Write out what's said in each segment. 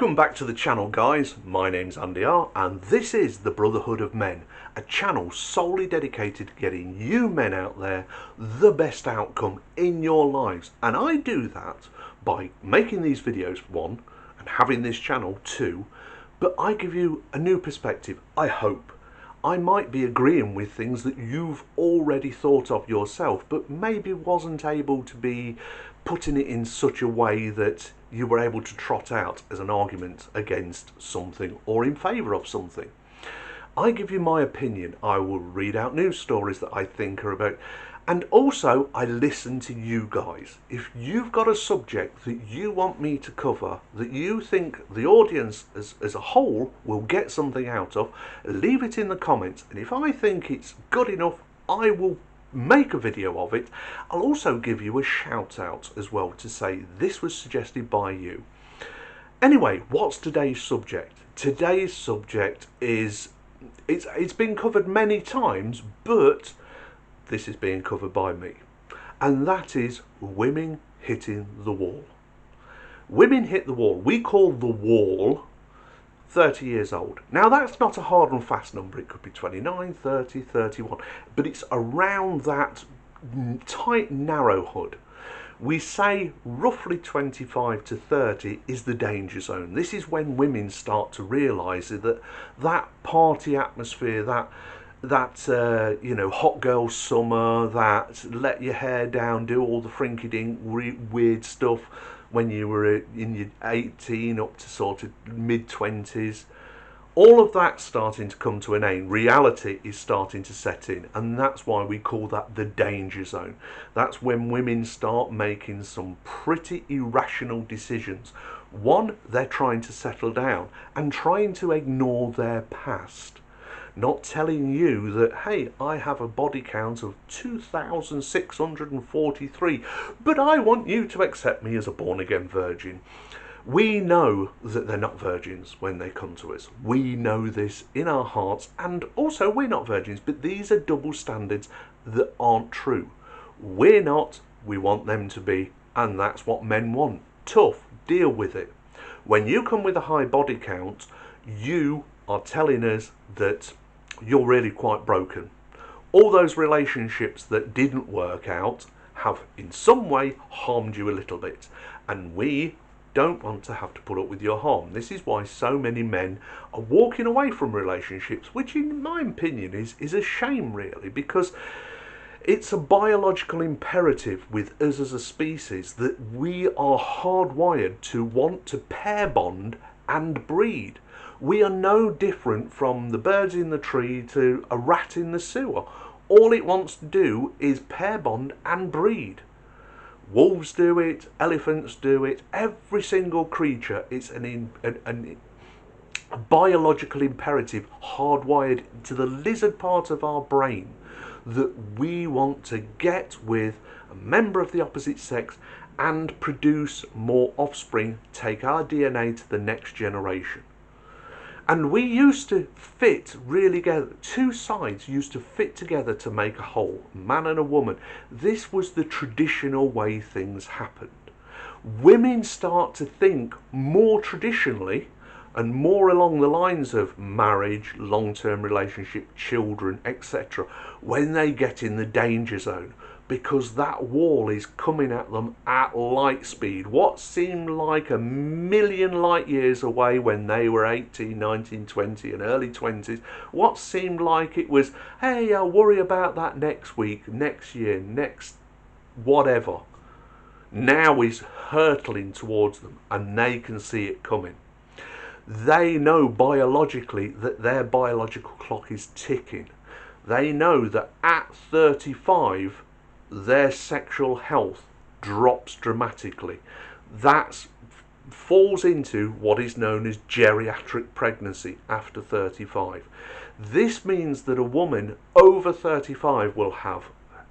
Welcome back to the channel, guys. My name's Andy R, and this is the Brotherhood of Men, a channel solely dedicated to getting you men out there the best outcome in your lives. And I do that by making these videos, one, and having this channel, two, but I give you a new perspective, I hope. I might be agreeing with things that you've already thought of yourself, but maybe wasn't able to be putting it in such a way that you were able to trot out as an argument against something or in favour of something. I give you my opinion. I will read out news stories that I think are about, and also I listen to you guys. If you've got a subject that you want me to cover, that you think the audience as a whole will get something out of, leave it in the comments, and if I think it's good enough, I will make a video of it. I'll also give you a shout out as well to say this was suggested by you. Anyway, what's today's subject? Today's subject is, it's been covered many times, but this is being covered by me, and that is women hitting the wall. Women hit the wall. We call the wall 30 years old. Now that's not a hard and fast number. It could be 29, 30, 31, but it's around that tight narrowhood. We say roughly 25 to 30 is the danger zone. This is when women start to realise that party atmosphere, that you know, hot girl summer, that let your hair down, do all the frinky dink weird stuff when you were in your 18 up to sort of mid-20s, all of that starting to come to an end. Reality is starting to set in, and that's why we call that the danger zone. That's when women start making some pretty irrational decisions. One, they're trying to settle down and trying to ignore their past. Not telling you that, hey, I have a body count of 2,643, but I want you to accept me as a born-again virgin. We know that they're not virgins when they come to us. We know this in our hearts, and also we're not virgins, but these are double standards that aren't true. We're not, we want them to be, and that's what men want. Tough, deal with it. When you come with a high body count, you are telling us that you're really quite broken. All those relationships that didn't work out have in some way harmed you a little bit, and we don't want to have to put up with your harm. This is why so many men are walking away from relationships, which in my opinion is a shame, really, because it's a biological imperative with us as a species that we are hardwired to want to pair bond and breed. We are no different from the birds in the tree to a rat in the sewer. All it wants to do is pair bond and breed. Wolves do it, elephants do it, every single creature. It's a biological imperative hardwired to the lizard part of our brain that we want to get with a member of the opposite sex and produce more offspring, take our DNA to the next generation. And we used to fit really together. Two sides used to fit together to make a whole, a man and a woman. This was the traditional way things happened. Women start to think more traditionally and more along the lines of marriage, long-term relationship, children, etc. when they get in the danger zone, because that wall is coming at them at light speed. What seemed like a million light years away when they were 18, 19, 20 and early 20s, what seemed like it was, hey, I'll worry about that next week, next year, next whatever, now is hurtling towards them, and they can see it coming. They know biologically that their biological clock is ticking. They know that at 35 their sexual health drops dramatically. That falls into what is known as geriatric pregnancy after 35. This means that a woman over 35 will have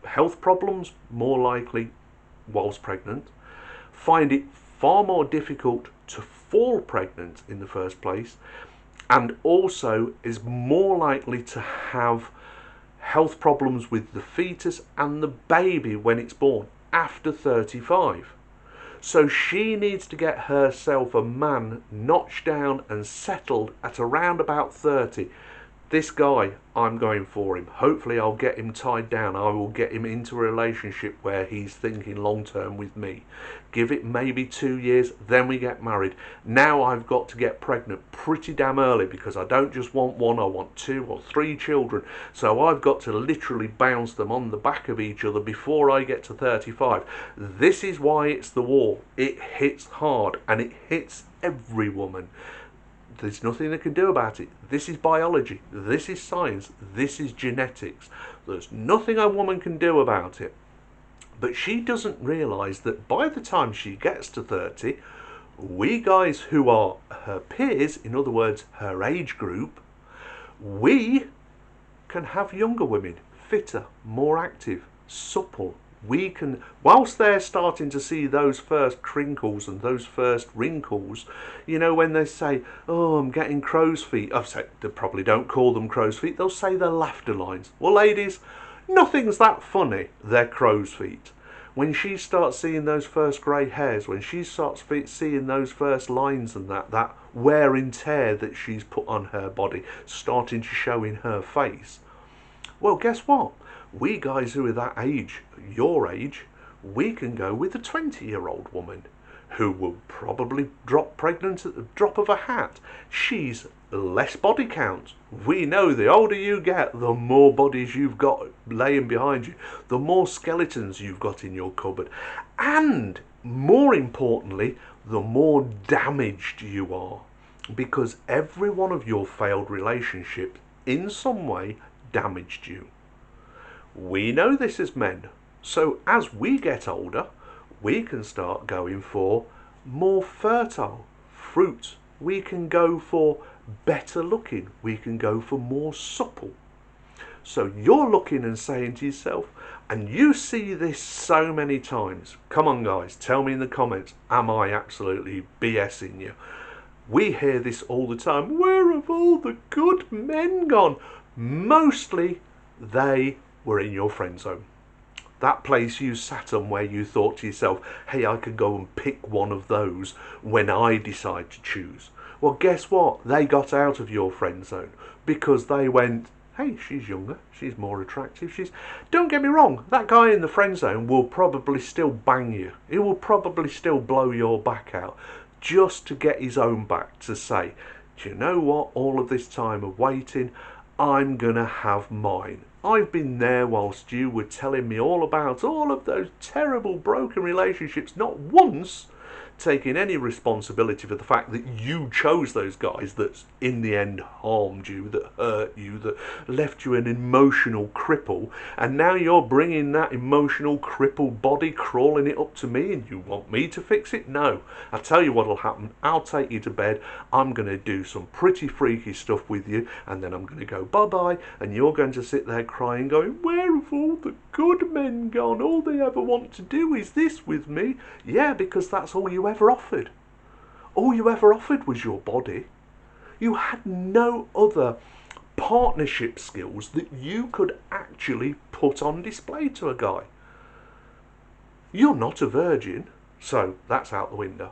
health problems, more likely whilst pregnant, find it far more difficult to fall pregnant in the first place, and also is more likely to have health problems with the fetus and the baby when it's born after 35. So she needs to get herself a man notched down and settled at around about 30. This guy, I'm going for him. Hopefully I'll get him tied down. I will get him into a relationship where he's thinking long term with me. Give it maybe 2 years, then we get married. Now I've got to get pregnant pretty damn early because I don't just want one, I want 2 or 3 children. So I've got to literally bounce them on the back of each other before I get to 35. This is why it's the war. It hits hard and it hits every woman. There's nothing they can do about it. This is biology. This is science. This is genetics. There's nothing a woman can do about it. But she doesn't realise that by the time she gets to 30, we guys who are her peers, in other words, her age group, we can have younger women, fitter, more active, supple. We can, whilst they're starting to see those first crinkles and those first wrinkles, you know, when they say, oh, I'm getting crow's feet. I've said, they probably don't call them crow's feet. They'll say they're laughter lines. Well, ladies, nothing's that funny. They're crow's feet. When she starts seeing those first grey hairs, when she starts seeing those first lines and that wear and tear that she's put on her body starting to show in her face, well, guess what? We guys who are that age, your age, we can go with a 20-year-old woman who will probably drop pregnant at the drop of a hat. She's less body count. We know the older you get, the more bodies you've got laying behind you, the more skeletons you've got in your cupboard. And more importantly, the more damaged you are. Because every one of your failed relationships in some way damaged you. We know this as men, so as we get older, we can start going for more fertile fruit. We can go for better looking. We can go for more supple. So you're looking and saying to yourself, and you see this so many times. Come on, guys, tell me in the comments, am I absolutely BSing you? We hear this all the time. Where have all the good men gone? Mostly they were in your friend zone. That place you sat on where you thought to yourself, hey, I could go and pick one of those when I decide to choose. Well, guess what? They got out of your friend zone because they went, hey, she's younger, she's more attractive, Don't get me wrong, that guy in the friend zone will probably still bang you. He will probably still blow your back out just to get his own back, to say, do you know what? All of this time of waiting, I'm gonna have mine. I've been there whilst you were telling me all about all of those terrible broken relationships, not once taking any responsibility for the fact that you chose those guys that in the end harmed you, that hurt you, that left you an emotional cripple, and now you're bringing that emotional crippled body crawling it up to me and you want me to fix it? No. I'll tell you what'll happen. I'll take you to bed. I'm going to do some pretty freaky stuff with you, and then I'm going to go bye-bye, and you're going to sit there crying going, where have all the good men gone? All they ever want to do is this with me. Yeah, because that's all you ever offered. All you ever offered was your body. You had no other partnership skills that you could actually put on display to a guy. You're not a virgin, so that's out the window.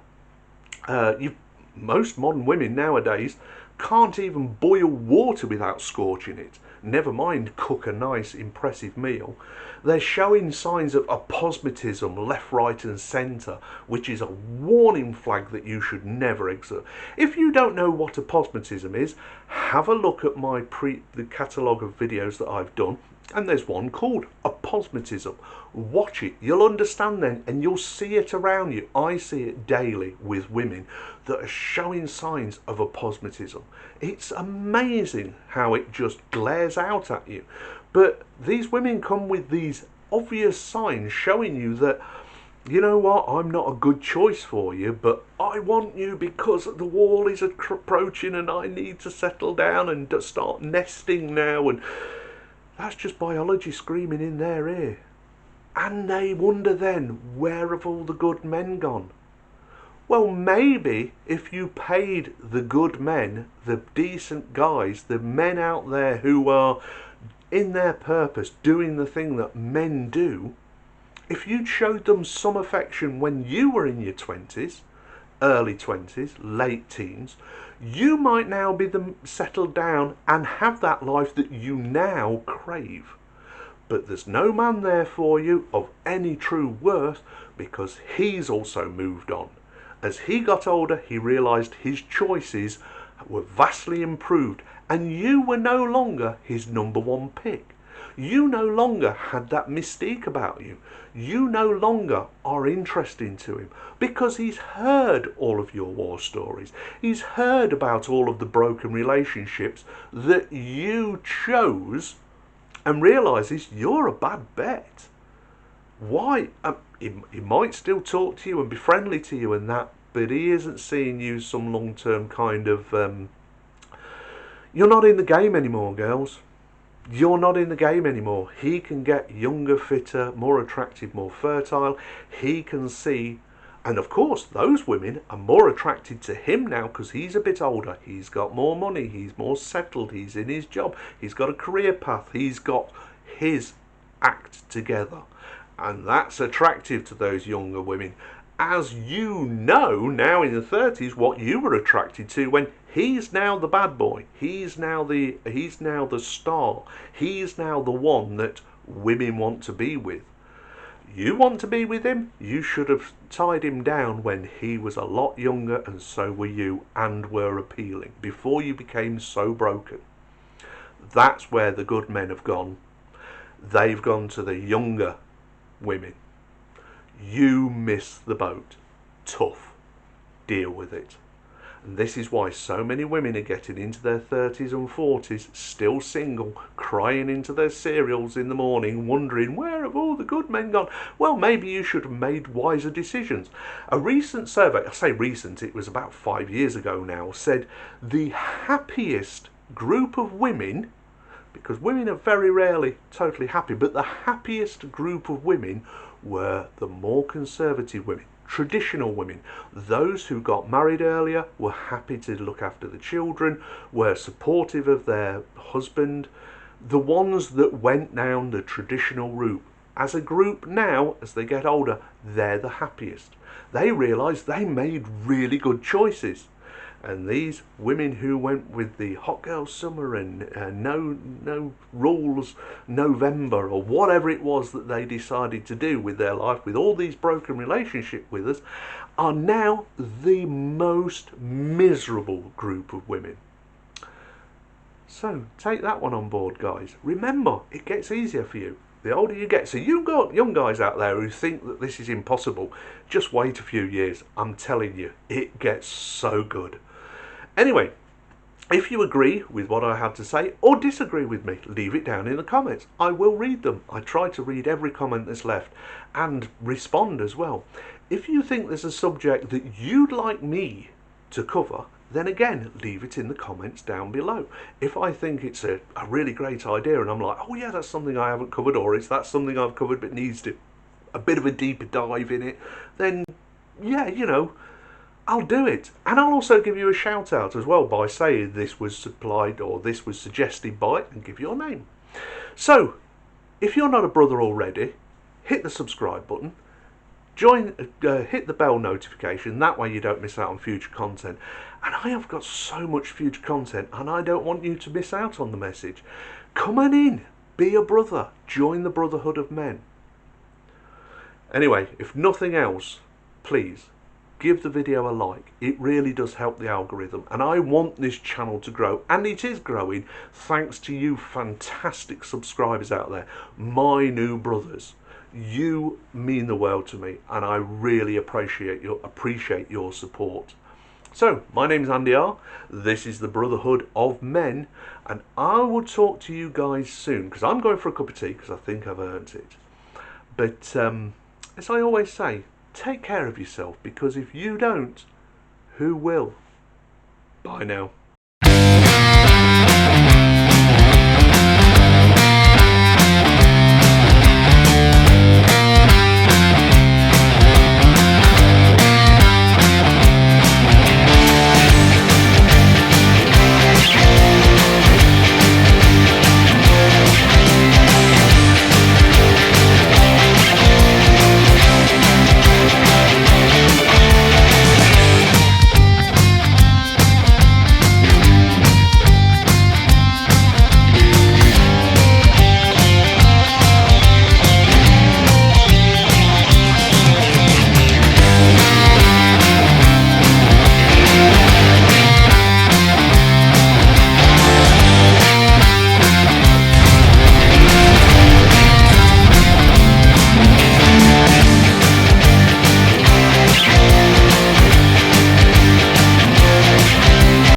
Most modern women nowadays can't even boil water without scorching it. Never mind cook a nice, impressive meal. They're showing signs of apostatism left, right and centre, which is a warning flag that you should never exert. If you don't know what apostatism is, have a look at the catalogue of videos that I've done, and there's one called Apostatism. Watch it, you'll understand then, and you'll see it around you. I see it daily with women that are showing signs of apostatism. It's amazing how it just glares out at you. But these women come with these obvious signs showing you that, you know what, I'm not a good choice for you, but I want you because the wall is approaching and I need to settle down and start nesting now. And that's just biology screaming in their ear. And they wonder then, where have all the good men gone? Well, maybe if you paid the good men, the decent guys, the men out there who are in their purpose doing the thing that men do, if you'd showed them some affection when you were in your 20s, early 20s, late teens, you might now be settled down and have that life that you now crave. But there's no man there for you of any true worth because he's also moved on. As he got older, he realised his choices were vastly improved and you were no longer his number one pick. You no longer had that mystique about you. You no longer are interesting to him because he's heard all of your war stories. He's heard about all of the broken relationships that you chose and realises you're a bad bet. Why? He might still talk to you and be friendly to you and that, but he isn't seeing you some long-term kind of... you're not in the game anymore, girls. You're not in the game anymore. He can get younger, fitter, more attractive, more fertile. He can see, and of course those women are more attracted to him now because he's a bit older. He's got more money. He's more settled. He's in his job. He's got a career path. He's got his act together. And that's attractive to those younger women. As you know now in the 30s what you were attracted to when he's now the bad boy. He's now the star. He's now the one that women want to be with. You want to be with him? You should have tied him down when he was a lot younger and so were you and were appealing before you became so broken. That's where the good men have gone. They've gone to the younger women. You miss the boat. Tough. Deal with it. And this is why so many women are getting into their 30s and 40s, still single, crying into their cereals in the morning, wondering, where have all the good men gone? Well, maybe you should have made wiser decisions. A recent survey, I say recent, it was about 5 years ago now, said the happiest group of women, because women are very rarely totally happy, but the happiest group of women were the more conservative women, traditional women. Those who got married earlier were happy to look after the children, were supportive of their husband. The ones that went down the traditional route, as a group now, as they get older, they're the happiest. They realise they made really good choices. And these women who went with the hot girl summer and no rules November or whatever it was that they decided to do with their life, with all these broken relationships with us, are now the most miserable group of women. So take that one on board, guys. Remember, it gets easier for you the older you get. So you've got young guys out there who think that this is impossible. Just wait a few years. I'm telling you, it gets so good. Anyway, if you agree with what I had to say or disagree with me, leave it down in the comments. I will read them. I try to read every comment that's left and respond as well. If you think there's a subject that you'd like me to cover, then again, leave it in the comments down below. If I think it's a really great idea and I'm like, oh yeah, that's something I haven't covered, or that's something I've covered but needs a bit of a deeper dive in it, then yeah, I'll do it. And I'll also give you a shout out as well by saying this was supplied or this was suggested by, and give your name. So, if you're not a brother already, hit the subscribe button, hit the bell notification, that way you don't miss out on future content. And I have got so much future content and I don't want you to miss out on the message. Come on in, be a brother, join the Brotherhood of Men. Anyway, if nothing else, please give the video a like. It really does help the algorithm and I want this channel to grow, and it is growing thanks to you fantastic subscribers out there, my new brothers. You mean the world to me and I really appreciate your support. So, my name's Andy R. This is the Brotherhood of Men and I will talk to you guys soon because I'm going for a cup of tea because I think I've earned it. But as I always say, take care of yourself, because if you don't, who will? Bye now.